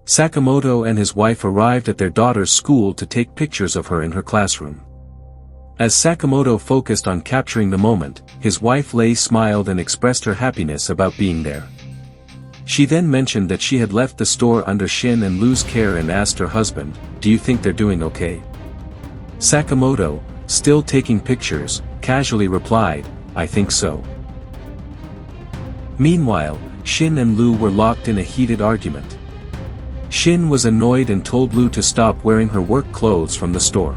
Sakamoto and his wife arrived at their daughter's school to take pictures of her in her classroom. As Sakamoto focused on capturing the moment, his wife Lei smiled and expressed her happiness about being there. She then mentioned that she had left the store under Shin and Lu's care and asked her husband, "Do you think they're doing okay?" Sakamoto, still taking pictures, casually replied, "I think so." Meanwhile, Shin and Lu were locked in a heated argument. Shin was annoyed and told Lu to stop wearing her work clothes from the store.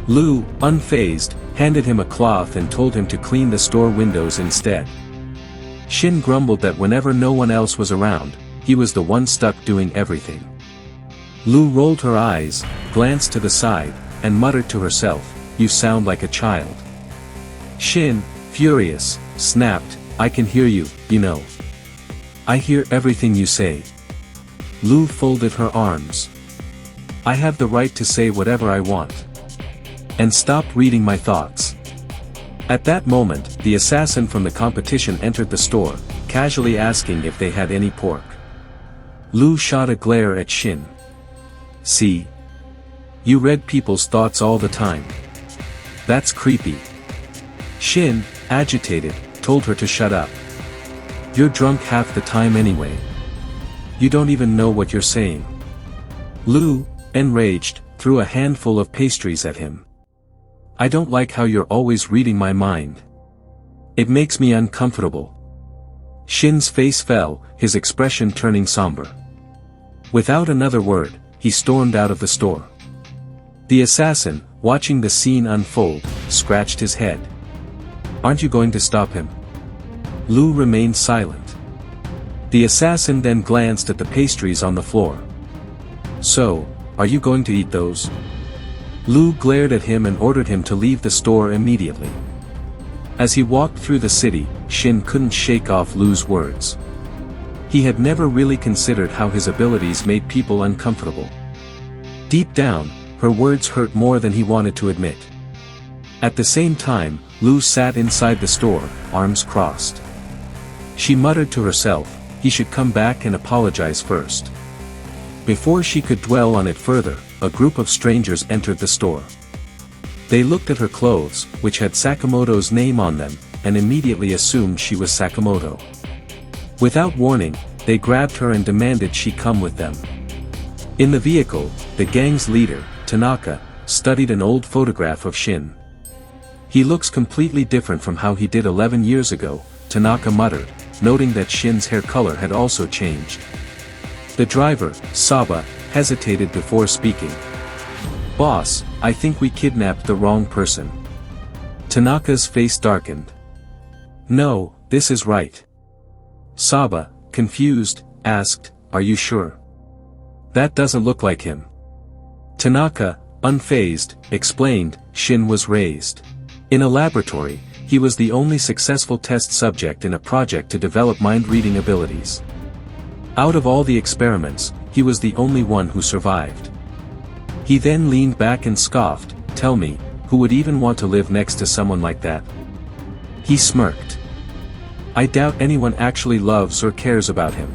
Lu, unfazed, handed him a cloth and told him to clean the store windows instead. Shin grumbled that whenever no one else was around, he was the one stuck doing everything. Lu rolled her eyes, glanced to the side, and muttered to herself, "You sound like a child." Shin, furious, snapped, "I can hear you, you know. I hear everything you say." Lu folded her arms. "I have the right to say whatever I want. And stop reading my thoughts." At that moment, the assassin from the competition entered the store, casually asking if they had any pork. Lu shot a glare at Shin. "See? You read people's thoughts all the time. That's creepy." Shin, agitated, told her to shut up. "You're drunk half the time anyway. You don't even know what you're saying." Lu, enraged, threw a handful of pastries at him. "I don't like how you're always reading my mind. It makes me uncomfortable." Shin's face fell, his expression turning somber. Without another word, he stormed out of the store. The assassin, watching the scene unfold, scratched his head. "Aren't you going to stop him?" Lu remained silent. The assassin then glanced at the pastries on the floor. "So, are you going to eat those?" Lu glared at him and ordered him to leave the store immediately. As he walked through the city, Shin couldn't shake off Lu's words. He had never really considered how his abilities made people uncomfortable. Deep down, her words hurt more than he wanted to admit. At the same time, Lu sat inside the store, arms crossed. She muttered to herself, he should come back and apologize first. Before she could dwell on it further, a group of strangers entered the store. They looked at her clothes, which had Sakamoto's name on them, and immediately assumed she was Sakamoto. Without warning, they grabbed her and demanded she come with them. In the vehicle, the gang's leader, Tanaka, studied an old photograph of Shin. "He looks completely different from how he did 11 years ago," Tanaka muttered, noting that Shin's hair color had also changed. The driver, Saba, hesitated before speaking. "Boss, I think we kidnapped the wrong person." Tanaka's face darkened. "No, this is right." Saba, confused, asked, "Are you sure? That doesn't look like him." Tanaka, unfazed, explained, Shin was raised in a laboratory. He was the only successful test subject in a project to develop mind-reading abilities. Out of all the experiments, he was the only one who survived. He then leaned back and scoffed, "Tell me, who would even want to live next to someone like that?" He smirked. "I doubt anyone actually loves or cares about him."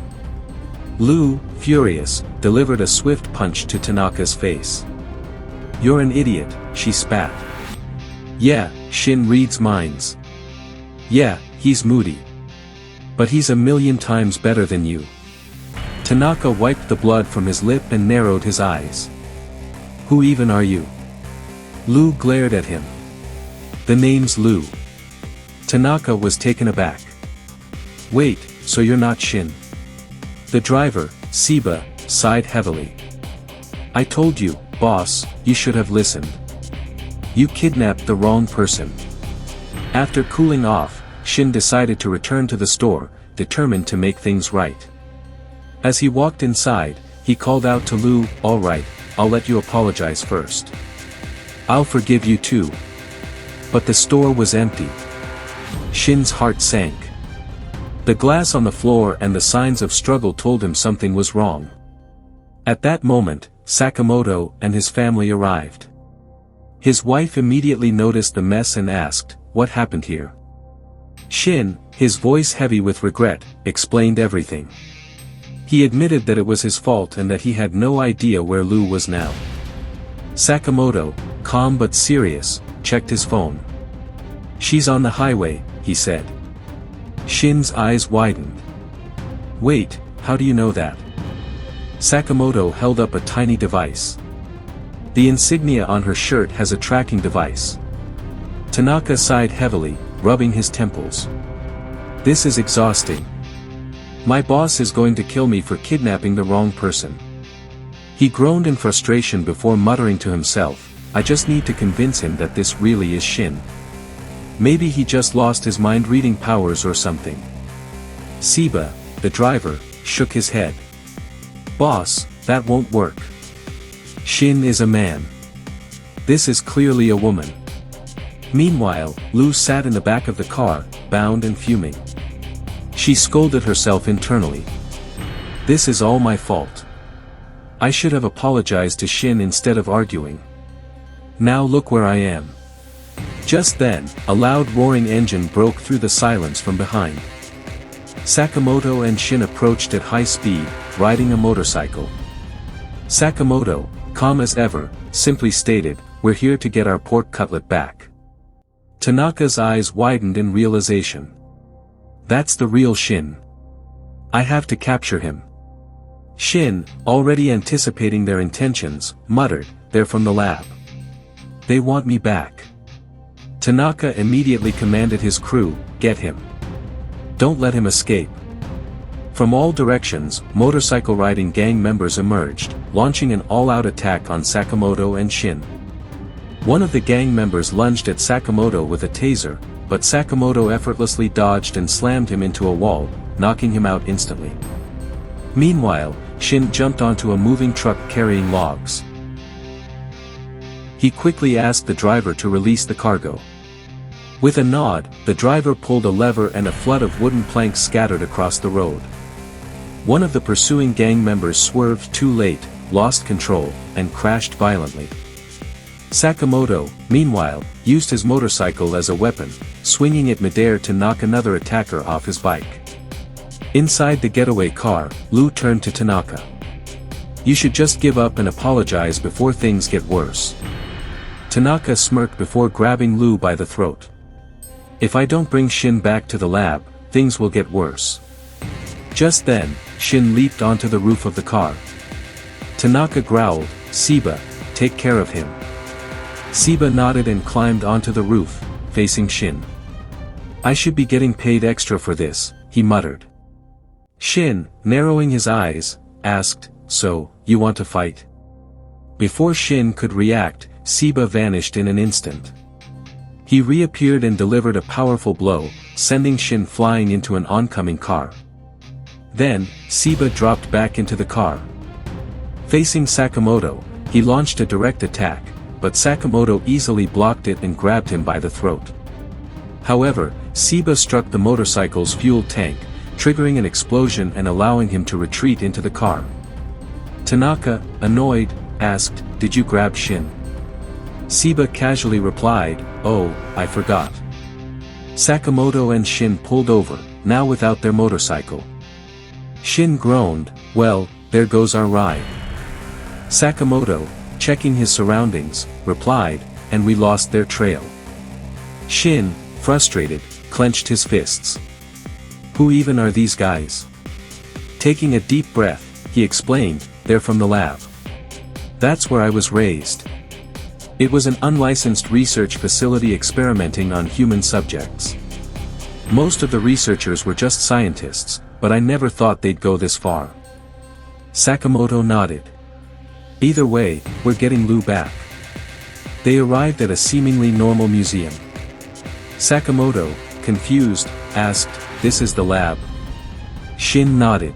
Lu, furious, delivered a swift punch to Tanaka's face. "You're an idiot," she spat. "Yeah, Shin reads minds. Yeah, he's moody. But he's a million times better than you." Tanaka wiped the blood from his lip and narrowed his eyes. "Who even are you?" Lu glared at him. "The name's Lu." Tanaka was taken aback. "Wait, so you're not Shin?" The driver, Seba, sighed heavily. "I told you, boss, you should have listened. You kidnapped the wrong person." After cooling off, Shin decided to return to the store, determined to make things right. As he walked inside, he called out to Lu, "All right, I'll let you apologize first. I'll forgive you too." But the store was empty. Shin's heart sank. The glass on the floor and the signs of struggle told him something was wrong. At that moment, Sakamoto and his family arrived. His wife immediately noticed the mess and asked, "What happened here?" Shin, his voice heavy with regret, explained everything. He admitted that it was his fault and that he had no idea where Lu was now. Sakamoto, calm but serious, checked his phone. "She's on the highway," he said. Shin's eyes widened. "Wait, how do you know that?" Sakamoto held up a tiny device. "The insignia on her shirt has a tracking device." Tanaka sighed heavily, rubbing his temples. "This is exhausting. My boss is going to kill me for kidnapping the wrong person." He groaned in frustration before muttering to himself, "I just need to convince him that this really is Shin. Maybe he just lost his mind-reading powers or something." Seba, the driver, shook his head. "Boss, that won't work. Shin is a man. This is clearly a woman." Meanwhile, Lu sat in the back of the car, bound and fuming. She scolded herself internally. "This is all my fault. I should have apologized to Shin instead of arguing. Now look where I am." Just then, a loud roaring engine broke through the silence from behind. Sakamoto and Shin approached at high speed, riding a motorcycle. Sakamoto, calm as ever, simply stated, "We're here to get our pork cutlet back." Tanaka's eyes widened in realization. That's the real Shin. I have to capture him. Shin, already anticipating their intentions, muttered, "They're from the lab. They want me back." Tanaka immediately commanded his crew, "Get him. Don't let him escape." From all directions, motorcycle-riding gang members emerged, launching an all-out attack on Sakamoto and Shin. One of the gang members lunged at Sakamoto with a taser, but Sakamoto effortlessly dodged and slammed him into a wall, knocking him out instantly. Meanwhile, Shin jumped onto a moving truck carrying logs. He quickly asked the driver to release the cargo. With a nod, the driver pulled a lever and a flood of wooden planks scattered across the road. One of the pursuing gang members swerved too late, lost control, and crashed violently. Sakamoto, meanwhile, used his motorcycle as a weapon, swinging it midair to knock another attacker off his bike. Inside the getaway car, Lu turned to Tanaka. "You should just give up and apologize before things get worse." Tanaka smirked before grabbing Lu by the throat. "If I don't bring Shin back to the lab, things will get worse." Just then, Shin leaped onto the roof of the car. Tanaka growled, "Seba, take care of him." Seba nodded and climbed onto the roof, facing Shin. "I should be getting paid extra for this," he muttered. Shin, narrowing his eyes, asked, "So, you want to fight?" Before Shin could react, Seba vanished in an instant. He reappeared and delivered a powerful blow, sending Shin flying into an oncoming car. Then, Seba dropped back into the car. Facing Sakamoto, he launched a direct attack, but Sakamoto easily blocked it and grabbed him by the throat. However, Seba struck the motorcycle's fuel tank, triggering an explosion and allowing him to retreat into the car. Tanaka, annoyed, asked, "Did you grab Shin?" Seba casually replied, "Oh, I forgot." Sakamoto and Shin pulled over, now without their motorcycle. Shin groaned, "Well, there goes our ride." Sakamoto, checking his surroundings, replied, "And we lost their trail." Shin, frustrated, clenched his fists. "Who even are these guys?" Taking a deep breath, he explained, "They're from the lab. That's where I was raised. It was an unlicensed research facility experimenting on human subjects. Most of the researchers were just scientists, but I never thought they'd go this far." Sakamoto nodded. "Either way, we're getting Lu back." They arrived at a seemingly normal museum. Sakamoto, confused, asked, "This is the lab?" Shin nodded.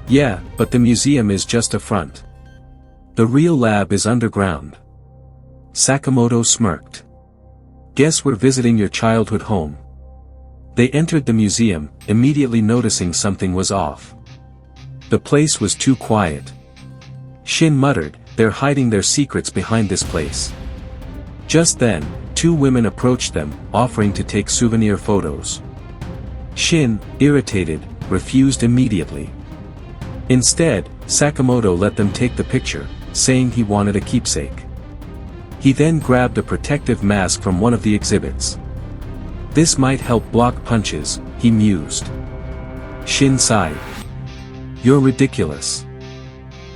"Yeah, but the museum is just a front. The real lab is underground." Sakamoto smirked. "Guess we're visiting your childhood home." They entered the museum, immediately noticing something was off. The place was too quiet. Shin muttered, "They're hiding their secrets behind this place." Just then, two women approached them, offering to take souvenir photos. Shin, irritated, refused immediately. Instead, Sakamoto let them take the picture, saying he wanted a keepsake. He then grabbed a protective mask from one of the exhibits. This might help block punches, he mused. Shin sighed. You're ridiculous.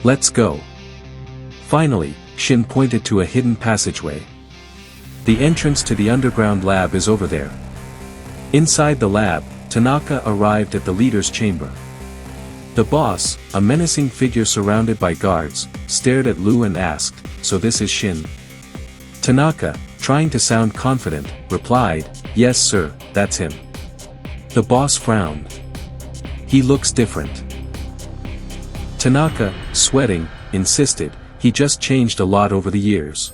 Let's go. Finally, Shin pointed to a hidden passageway. The entrance to the underground lab is over there. Inside the lab, Tanaka arrived at the leader's chamber. The boss, a menacing figure surrounded by guards, stared at Lu and asked, "So this is Shin?" Tanaka, trying to sound confident, replied, "Yes sir, that's him." The boss frowned. "He looks different." Tanaka, sweating, insisted, "He just changed a lot over the years."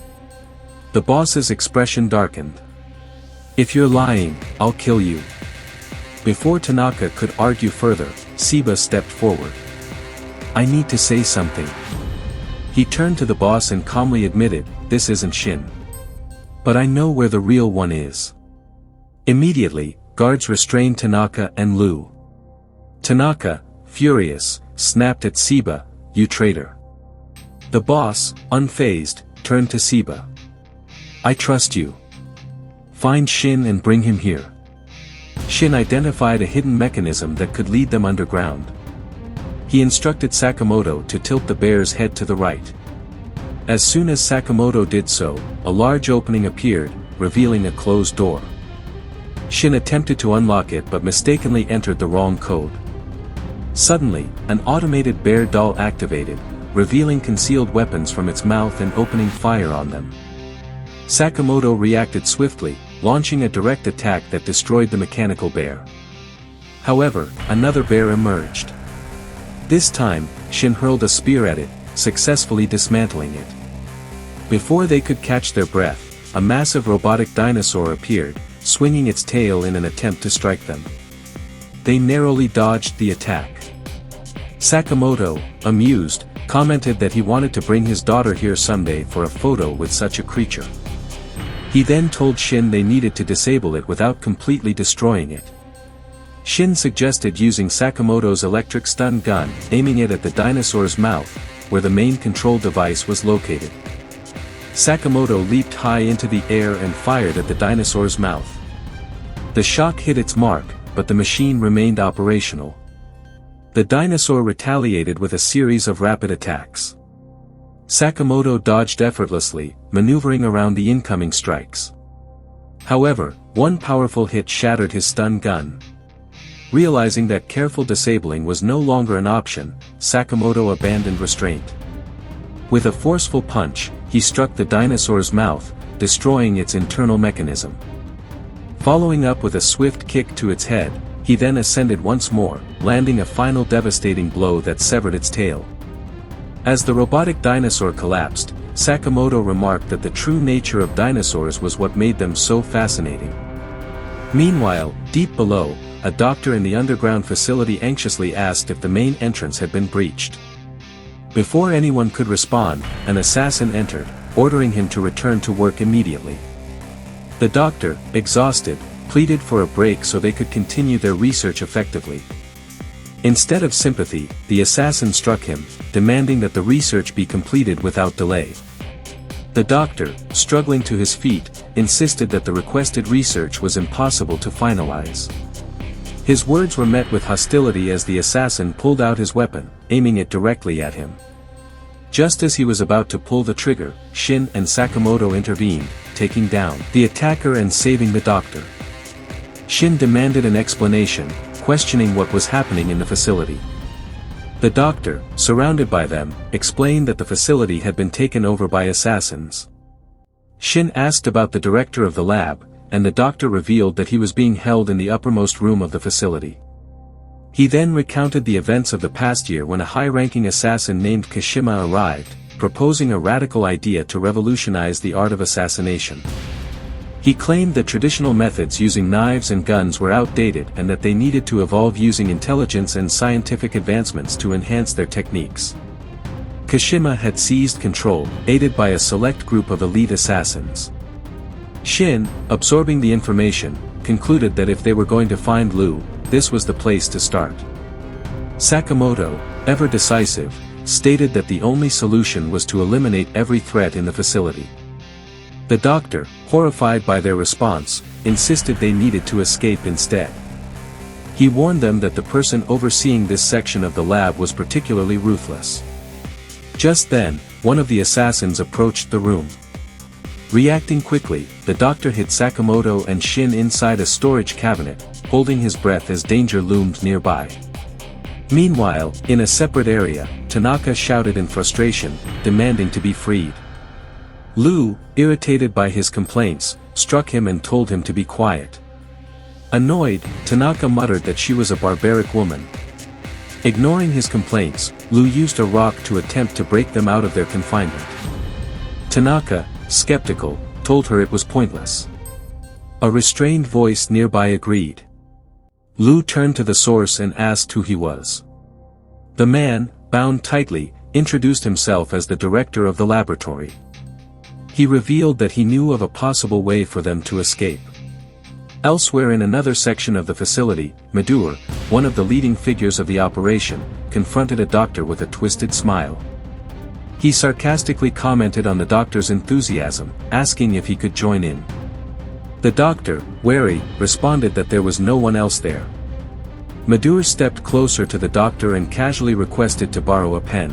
The boss's expression darkened. "If you're lying, I'll kill you." Before Tanaka could argue further, Seba stepped forward. "I need to say something." He turned to the boss and calmly admitted, "This isn't Shin. But I know where the real one is." Immediately, guards restrained Tanaka and Lu. Tanaka, furious, snapped at Seba, "You traitor." The boss, unfazed, turned to Seba. "I trust you. Find Shin and bring him here." Shin identified a hidden mechanism that could lead them underground. He instructed Sakamoto to tilt the bear's head to the right. As soon as Sakamoto did so, a large opening appeared, revealing a closed door. Shin attempted to unlock it but mistakenly entered the wrong code. Suddenly, an automated bear doll activated, revealing concealed weapons from its mouth and opening fire on them. Sakamoto reacted swiftly, launching a direct attack that destroyed the mechanical bear. However, another bear emerged. This time, Shin hurled a spear at it, successfully dismantling it. Before they could catch their breath, a massive robotic dinosaur appeared, swinging its tail in an attempt to strike them. They narrowly dodged the attack. Sakamoto, amused, commented that he wanted to bring his daughter here someday for a photo with such a creature. He then told Shin they needed to disable it without completely destroying it. Shin suggested using Sakamoto's electric stun gun, aiming it at the dinosaur's mouth, where the main control device was located. Sakamoto leaped high into the air and fired at the dinosaur's mouth. The shock hit its mark, but the machine remained operational. The dinosaur retaliated with a series of rapid attacks. Sakamoto dodged effortlessly, maneuvering around the incoming strikes. However, one powerful hit shattered his stun gun. Realizing that careful disabling was no longer an option, Sakamoto abandoned restraint. With a forceful punch, he struck the dinosaur's mouth, destroying its internal mechanism. Following up with a swift kick to its head, he then ascended once more, landing a final devastating blow that severed its tail. As the robotic dinosaur collapsed, Sakamoto remarked that the true nature of dinosaurs was what made them so fascinating. Meanwhile, deep below, a doctor in the underground facility anxiously asked if the main entrance had been breached. Before anyone could respond, an assassin entered, ordering him to return to work immediately. The doctor, exhausted, pleaded for a break so they could continue their research effectively. Instead of sympathy, the assassin struck him, demanding that the research be completed without delay. The doctor, struggling to his feet, insisted that the requested research was impossible to finalize. His words were met with hostility as the assassin pulled out his weapon, aiming it directly at him. Just as he was about to pull the trigger, Shin and Sakamoto intervened, taking down the attacker and saving the doctor. Shin demanded an explanation, questioning what was happening in the facility. The doctor, surrounded by them, explained that the facility had been taken over by assassins. Shin asked about the director of the lab, and the doctor revealed that he was being held in the uppermost room of the facility. He then recounted the events of the past year when a high-ranking assassin named Kashima arrived, proposing a radical idea to revolutionize the art of assassination. He claimed that traditional methods using knives and guns were outdated and that they needed to evolve using intelligence and scientific advancements to enhance their techniques. Kashima had seized control, aided by a select group of elite assassins. Shin, absorbing the information, concluded that if they were going to find Lu, this was the place to start. Sakamoto, ever decisive, stated that the only solution was to eliminate every threat in the facility. The doctor, horrified by their response, insisted they needed to escape instead. He warned them that the person overseeing this section of the lab was particularly ruthless. Just then, one of the assassins approached the room. Reacting quickly, the doctor hid Sakamoto and Shin inside a storage cabinet, holding his breath as danger loomed nearby. Meanwhile, in a separate area, Tanaka shouted in frustration, demanding to be freed. Lu, irritated by his complaints, struck him and told him to be quiet. Annoyed, Tanaka muttered that she was a barbaric woman. Ignoring his complaints, Lu used a rock to attempt to break them out of their confinement. Tanaka, skeptical, told her it was pointless. A restrained voice nearby agreed. Lu turned to the source and asked who he was. The man, bound tightly, introduced himself as the director of the laboratory. He revealed that he knew of a possible way for them to escape. Elsewhere in another section of the facility, Madur, one of the leading figures of the operation, confronted a doctor with a twisted smile. He sarcastically commented on the doctor's enthusiasm, asking if he could join in. The doctor, wary, responded that there was no one else there. Madur stepped closer to the doctor and casually requested to borrow a pen.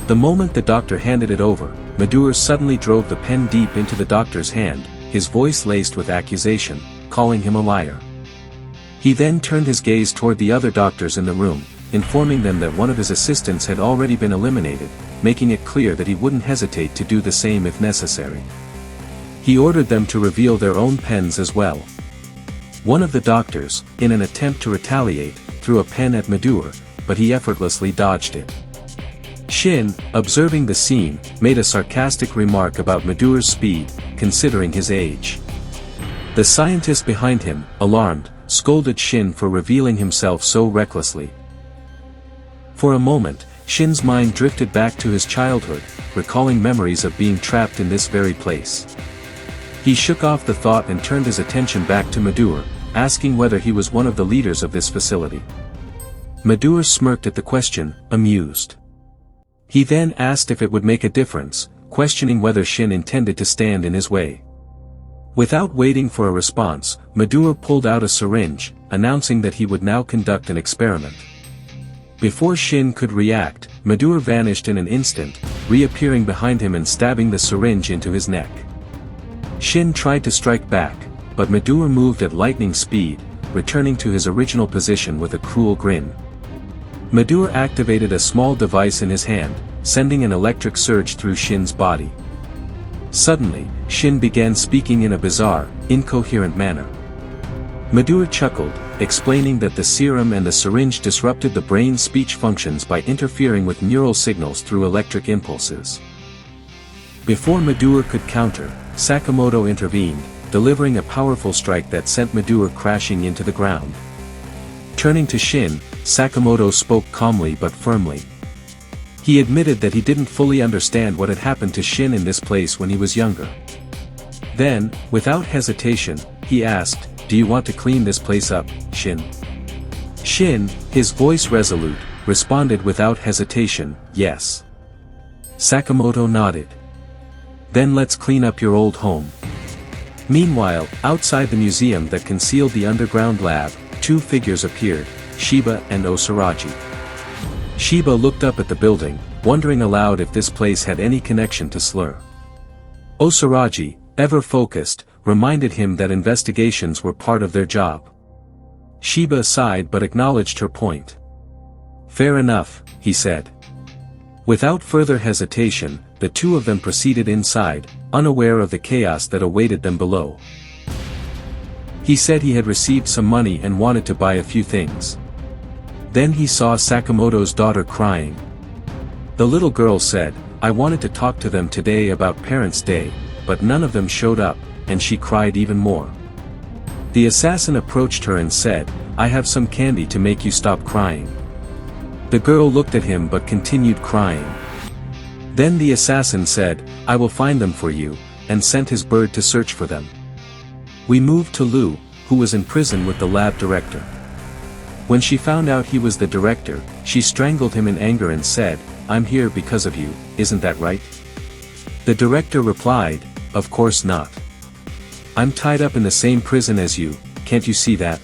The moment the doctor handed it over, Madur suddenly drove the pen deep into the doctor's hand, his voice laced with accusation, calling him a liar. He then turned his gaze toward the other doctors in the room, informing them that one of his assistants had already been eliminated, making it clear that he wouldn't hesitate to do the same if necessary. He ordered them to reveal their own pens as well. One of the doctors, in an attempt to retaliate, threw a pen at Madur, but he effortlessly dodged it. Shin, observing the scene, made a sarcastic remark about Madur's speed, considering his age. The scientist behind him, alarmed, scolded Shin for revealing himself so recklessly. For a moment, Shin's mind drifted back to his childhood, recalling memories of being trapped in this very place. He shook off the thought and turned his attention back to Madur, asking whether he was one of the leaders of this facility. Madur smirked at the question, amused. He then asked if it would make a difference, questioning whether Shin intended to stand in his way. Without waiting for a response, Madur pulled out a syringe, announcing that he would now conduct an experiment. Before Shin could react, Madur vanished in an instant, reappearing behind him and stabbing the syringe into his neck. Shin tried to strike back, but Madur moved at lightning speed, returning to his original position with a cruel grin. Madur activated a small device in his hand, sending an electric surge through Shin's body. Suddenly, Shin began speaking in a bizarre, incoherent manner. Madur chuckled, explaining that the serum and the syringe disrupted the brain's speech functions by interfering with neural signals through electric impulses. Before Madur could counter, Sakamoto intervened, delivering a powerful strike that sent Madur crashing into the ground. Turning to Shin, Sakamoto spoke calmly but firmly. He admitted that he didn't fully understand what had happened to Shin in this place when he was younger. Then, without hesitation, he asked, "Do you want to clean this place up, Shin?" Shin, his voice resolute, responded without hesitation, "Yes." Sakamoto nodded. "Then let's clean up your old home." Meanwhile, outside the museum that concealed the underground lab, two figures appeared, Shiba and Osaraji. Shiba looked up at the building, wondering aloud if this place had any connection to Slur. Osaraji, ever focused, reminded him that investigations were part of their job. Shiba sighed but acknowledged her point. "Fair enough," he said. Without further hesitation, the two of them proceeded inside, unaware of the chaos that awaited them below. He said he had received some money and wanted to buy a few things. Then he saw Sakamoto's daughter crying. The little girl said, "I wanted to talk to them today about Parents' Day, but none of them showed up," and she cried even more. The assassin approached her and said, "I have some candy to make you stop crying." The girl looked at him but continued crying. Then the assassin said, "I will find them for you," and sent his bird to search for them. We moved to Lu, who was in prison with the lab director. When she found out he was the director, she strangled him in anger and said, "I'm here because of you, isn't that right?" The director replied, "Of course not. I'm tied up in the same prison as you, can't you see that?"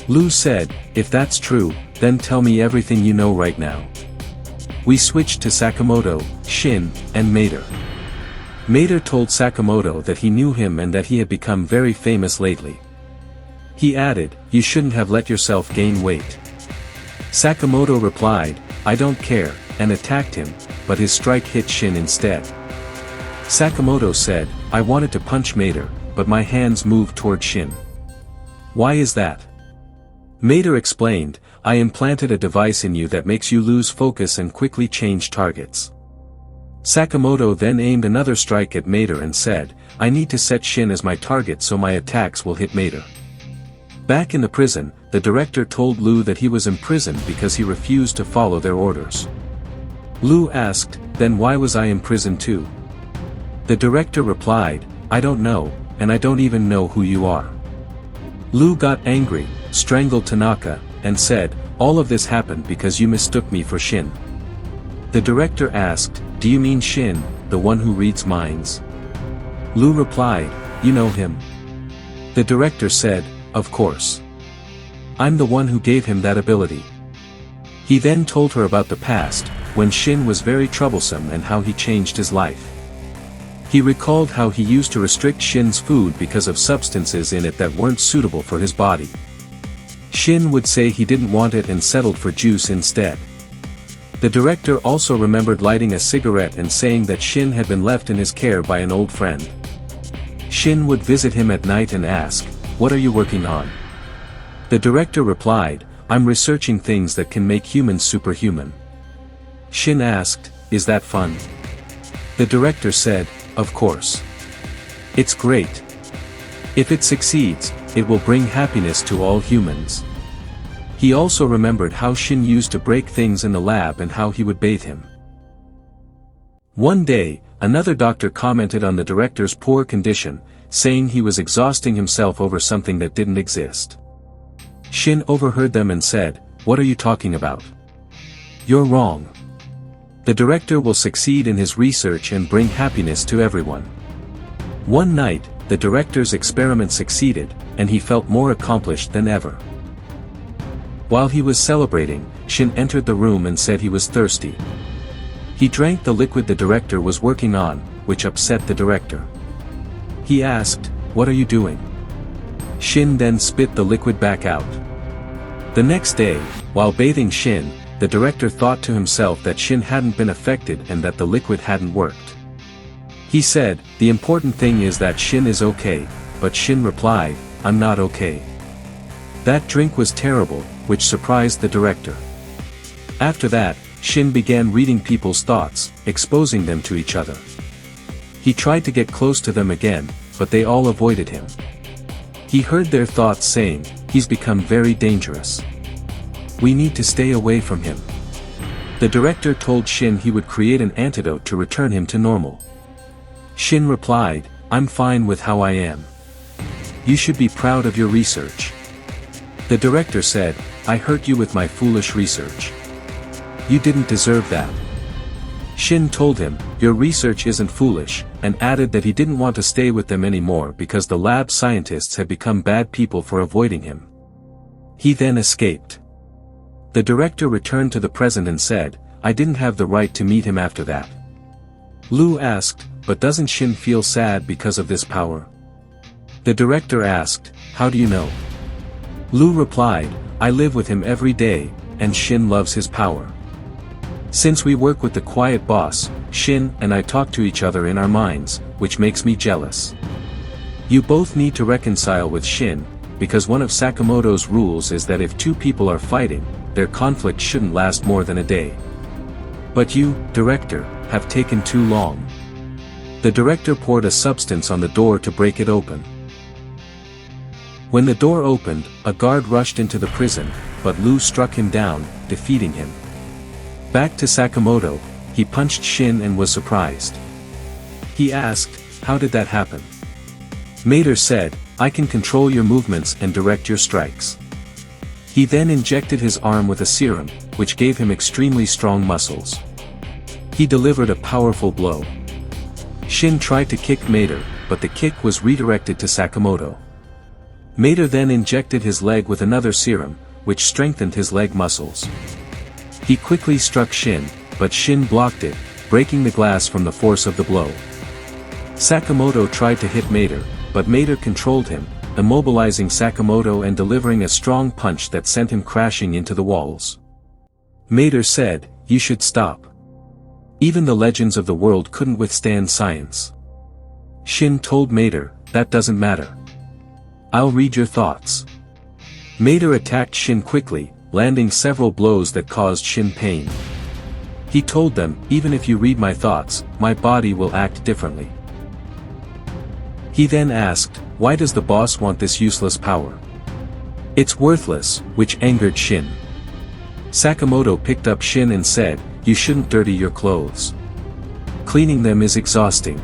Lu said, "If that's true, then tell me everything you know right now." We switched to Sakamoto, Shin, and Mater. Mater told Sakamoto that he knew him and that he had become very famous lately. He added, "You shouldn't have let yourself gain weight." Sakamoto replied, "I don't care," and attacked him, but his strike hit Shin instead. Sakamoto said, "I wanted to punch Mater, but my hands moved toward Shin." "Why is that?" Mater explained, "I implanted a device in you that makes you lose focus and quickly change targets." Sakamoto then aimed another strike at Mater and said, "I need to set Shin as my target so my attacks will hit Mater." Back in the prison, the director told Lu that he was imprisoned because he refused to follow their orders. Lu asked, "Then why was I imprisoned too?" The director replied, "I don't know, and I don't even know who you are." Lu got angry, strangled Tanaka, and said, "All of this happened because you mistook me for Shin." The director asked, "Do you mean Shin, the one who reads minds?" Lu replied, "You know him." The director said, "Of course. I'm the one who gave him that ability." He then told her about the past, when Shin was very troublesome and how he changed his life. He recalled how he used to restrict Shin's food because of substances in it that weren't suitable for his body. Shin would say he didn't want it and settled for juice instead. The director also remembered lighting a cigarette and saying that Shin had been left in his care by an old friend. Shin would visit him at night and ask, "What are you working on?" The director replied, "I'm researching things that can make humans superhuman." Shin asked, "Is that fun?" The director said, "Of course. It's great. If it succeeds, it will bring happiness to all humans." He also remembered how Shin used to break things in the lab and how he would bathe him. One day, another doctor commented on the director's poor condition, saying he was exhausting himself over something that didn't exist. Shin overheard them and said, "What are you talking about? You're wrong. The director will succeed in his research and bring happiness to everyone." One night, the director's experiment succeeded, and he felt more accomplished than ever. While he was celebrating, Shin entered the room and said he was thirsty. He drank the liquid the director was working on, which upset the director. He asked, "What are you doing?" Shin then spit the liquid back out. The next day, while bathing Shin, the director thought to himself that Shin hadn't been affected and that the liquid hadn't worked. He said, "The important thing is that Shin is okay," but Shin replied, "I'm not okay." That drink was terrible, which surprised the director. After that, Shin began reading people's thoughts, exposing them to each other. He tried to get close to them again, but they all avoided him. He heard their thoughts saying, "He's become very dangerous. We need to stay away from him." The director told Shin he would create an antidote to return him to normal. Shin replied, "I'm fine with how I am. You should be proud of your research." The director said, "I hurt you with my foolish research. You didn't deserve that." Shin told him, "Your research isn't foolish," and added that he didn't want to stay with them anymore because the lab scientists had become bad people for avoiding him. He then escaped. The director returned to the present and said, "I didn't have the right to meet him after that." Lu asked, "But doesn't Shin feel sad because of this power?" The director asked, "How do you know?" Lu replied, "I live with him every day, and Shin loves his power. Since we work with the quiet boss, Shin and I talk to each other in our minds, which makes me jealous. You both need to reconcile with Shin, because one of Sakamoto's rules is that if two people are fighting, their conflict shouldn't last more than a day. But you, director, have taken too long." The director poured a substance on the door to break it open. When the door opened, a guard rushed into the prison, but Lu struck him down, defeating him. Back to Sakamoto, he punched Shin and was surprised. He asked, "How did that happen?" Mater said, "I can control your movements and direct your strikes." He then injected his arm with a serum, which gave him extremely strong muscles. He delivered a powerful blow. Shin tried to kick Mater, but the kick was redirected to Sakamoto. Mater then injected his leg with another serum, which strengthened his leg muscles. He quickly struck Shin, but Shin blocked it, breaking the glass from the force of the blow. Sakamoto tried to hit Mater, but Mater controlled him, immobilizing Sakamoto and delivering a strong punch that sent him crashing into the walls. Mater said, "You should stop. Even the legends of the world couldn't withstand science." Shin told Mater, "That doesn't matter. I'll read your thoughts." Mater attacked Shin quickly, landing several blows that caused Shin pain. He told them, "Even if you read my thoughts, my body will act differently." He then asked, "Why does the boss want this useless power? It's worthless," which angered Shin. Sakamoto picked up Shin and said, "You shouldn't dirty your clothes. Cleaning them is exhausting."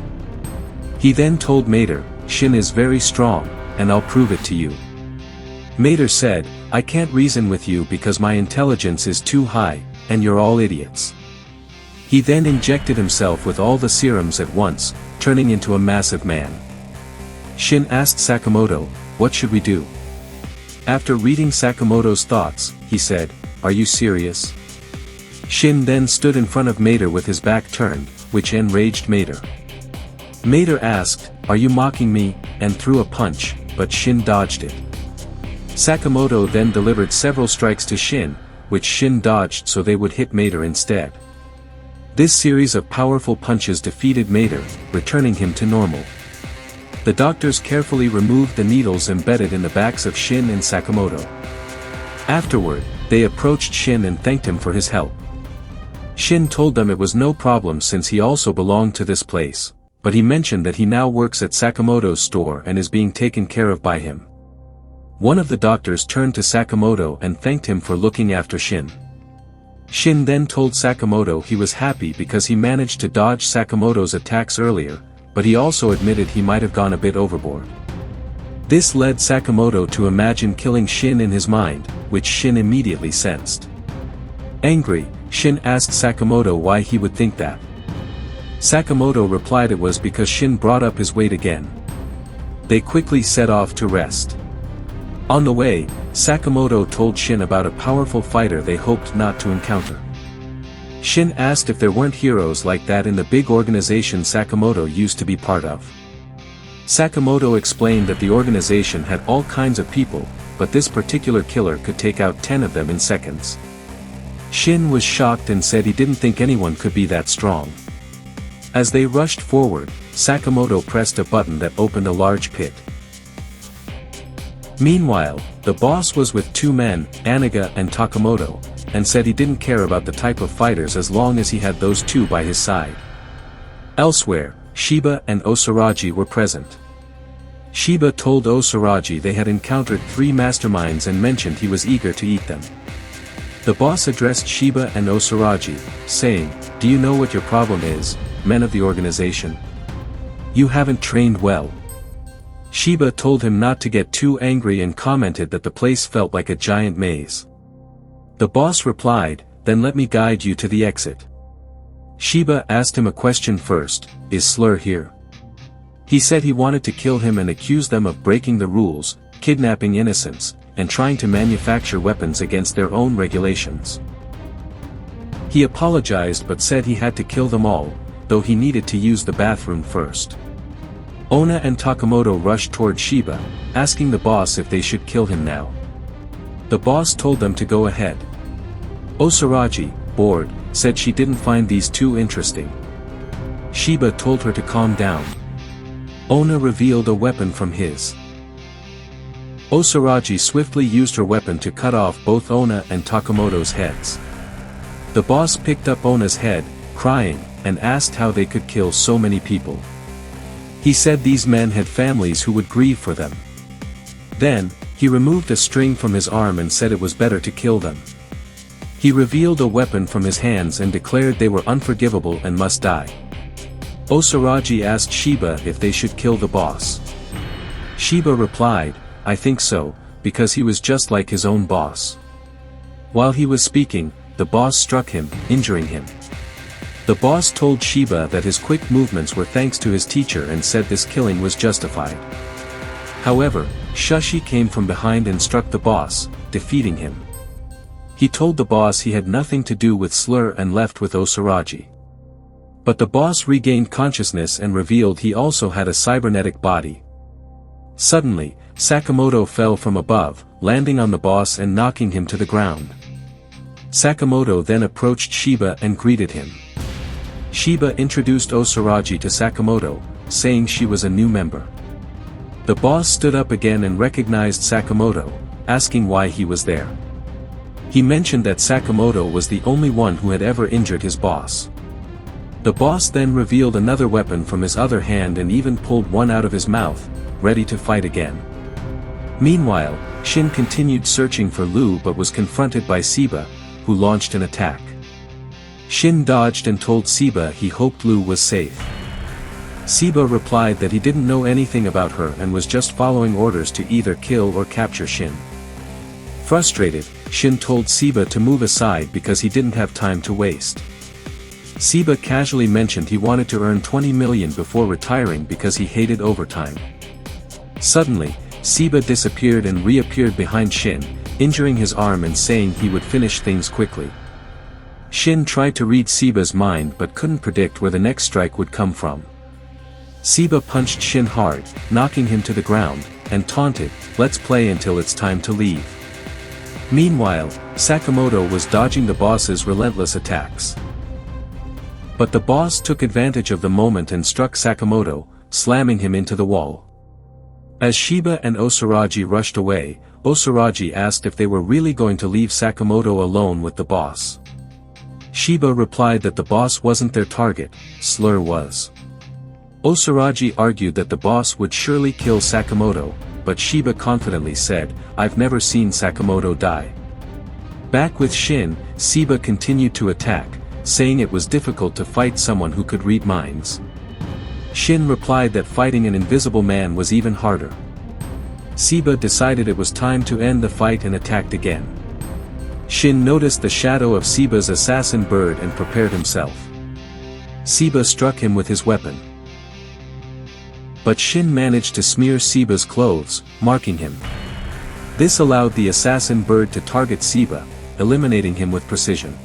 He then told Mater, "Shin is very strong, and I'll prove it to you." Mater said, "I can't reason with you because my intelligence is too high, and you're all idiots." He then injected himself with all the serums at once, turning into a massive man. Shin asked Sakamoto, "What should we do?" After reading Sakamoto's thoughts, he said, "Are you serious?" Shin then stood in front of Mater with his back turned, which enraged Mater. Mater asked, "Are you mocking me?" and threw a punch, but Shin dodged it. Sakamoto then delivered several strikes to Shin, which Shin dodged so they would hit Mater instead. This series of powerful punches defeated Mater, returning him to normal. The doctors carefully removed the needles embedded in the backs of Shin and Sakamoto. Afterward, they approached Shin and thanked him for his help. Shin told them it was no problem since he also belonged to this place, but he mentioned that he now works at Sakamoto's store and is being taken care of by him. One of the doctors turned to Sakamoto and thanked him for looking after Shin. Shin then told Sakamoto he was happy because he managed to dodge Sakamoto's attacks earlier, but he also admitted he might have gone a bit overboard. This led Sakamoto to imagine killing Shin in his mind, which Shin immediately sensed. Angry, Shin asked Sakamoto why he would think that. Sakamoto replied it was because Shin brought up his weight again. They quickly set off to rest. On the way, Sakamoto told Shin about a powerful fighter they hoped not to encounter. Shin asked if there weren't heroes like that in the big organization Sakamoto used to be part of. Sakamoto explained that the organization had all kinds of people, but this particular killer could take out 10 of them in seconds. Shin was shocked and said he didn't think anyone could be that strong. As they rushed forward, Sakamoto pressed a button that opened a large pit. Meanwhile, the boss was with two men, Anaga and Takamoto, and said he didn't care about the type of fighters as long as he had those two by his side. Elsewhere, Shiba and Osaragi were present. Shiba told Osaragi they had encountered 3 masterminds and mentioned he was eager to eat them. The boss addressed Shiba and Osaragi, saying, "Do you know what your problem is, men of the organization? You haven't trained well." Shiba told him not to get too angry and commented that the place felt like a giant maze. The boss replied, "Then let me guide you to the exit." Shiba asked him a question first, "Is Slur here?" He said he wanted to kill him and accuse them of breaking the rules, kidnapping innocents, and trying to manufacture weapons against their own regulations. He apologized but said he had to kill them all, though he needed to use the bathroom first. Ona and Takamoto rushed toward Shiba, asking the boss if they should kill him now. The boss told them to go ahead. Osaragi, bored, said she didn't find these two interesting. Shiba told her to calm down. Ona revealed a weapon from his. Osaragi swiftly used her weapon to cut off both Ona and Takamoto's heads. The boss picked up Ona's head, crying, and asked how they could kill so many people. He said these men had families who would grieve for them. Then, he removed a string from his arm and said it was better to kill them. He revealed a weapon from his hands and declared they were unforgivable and must die. Osaragi asked Shiba if they should kill the boss. Shiba replied, "I think so, because he was just like his own boss." While he was speaking, the boss struck him, injuring him. The boss told Shiba that his quick movements were thanks to his teacher and said this killing was justified. However, Shushi came from behind and struck the boss, defeating him. He told the boss he had nothing to do with Slur and left with Osaragi. But the boss regained consciousness and revealed he also had a cybernetic body. Suddenly, Sakamoto fell from above, landing on the boss and knocking him to the ground. Sakamoto then approached Shiba and greeted him. Shiba introduced Osaragi to Sakamoto, saying she was a new member. The boss stood up again and recognized Sakamoto, asking why he was there. He mentioned that Sakamoto was the only one who had ever injured his boss. The boss then revealed another weapon from his other hand and even pulled one out of his mouth, ready to fight again. Meanwhile, Shin continued searching for Lu but was confronted by Shiba, who launched an attack. Shin dodged and told Shiba he hoped Lu was safe. Shiba replied that he didn't know anything about her and was just following orders to either kill or capture Shin. Frustrated, Shin told Shiba to move aside because he didn't have time to waste. Shiba casually mentioned he wanted to earn 20 million before retiring because he hated overtime. Suddenly, Shiba disappeared and reappeared behind Shin, injuring his arm and saying he would finish things quickly. Shin tried to read Shiba's mind but couldn't predict where the next strike would come from. Shiba punched Shin hard, knocking him to the ground, and taunted, "Let's play until it's time to leave." Meanwhile, Sakamoto was dodging the boss's relentless attacks. But the boss took advantage of the moment and struck Sakamoto, slamming him into the wall. As Shiba and Osaragi rushed away, Osaragi asked if they were really going to leave Sakamoto alone with the boss. Shiba replied that the boss wasn't their target, Slur was. Osaragi argued that the boss would surely kill Sakamoto, but Shiba confidently said, "I've never seen Sakamoto die." Back with Shin, Shiba continued to attack, saying it was difficult to fight someone who could read minds. Shin replied that fighting an invisible man was even harder. Shiba decided it was time to end the fight and attacked again. Shin noticed the shadow of Shiba's assassin bird and prepared himself. Shiba struck him with his weapon. But Shin managed to smear Shiba's clothes, marking him. This allowed the assassin bird to target Shiba, eliminating him with precision.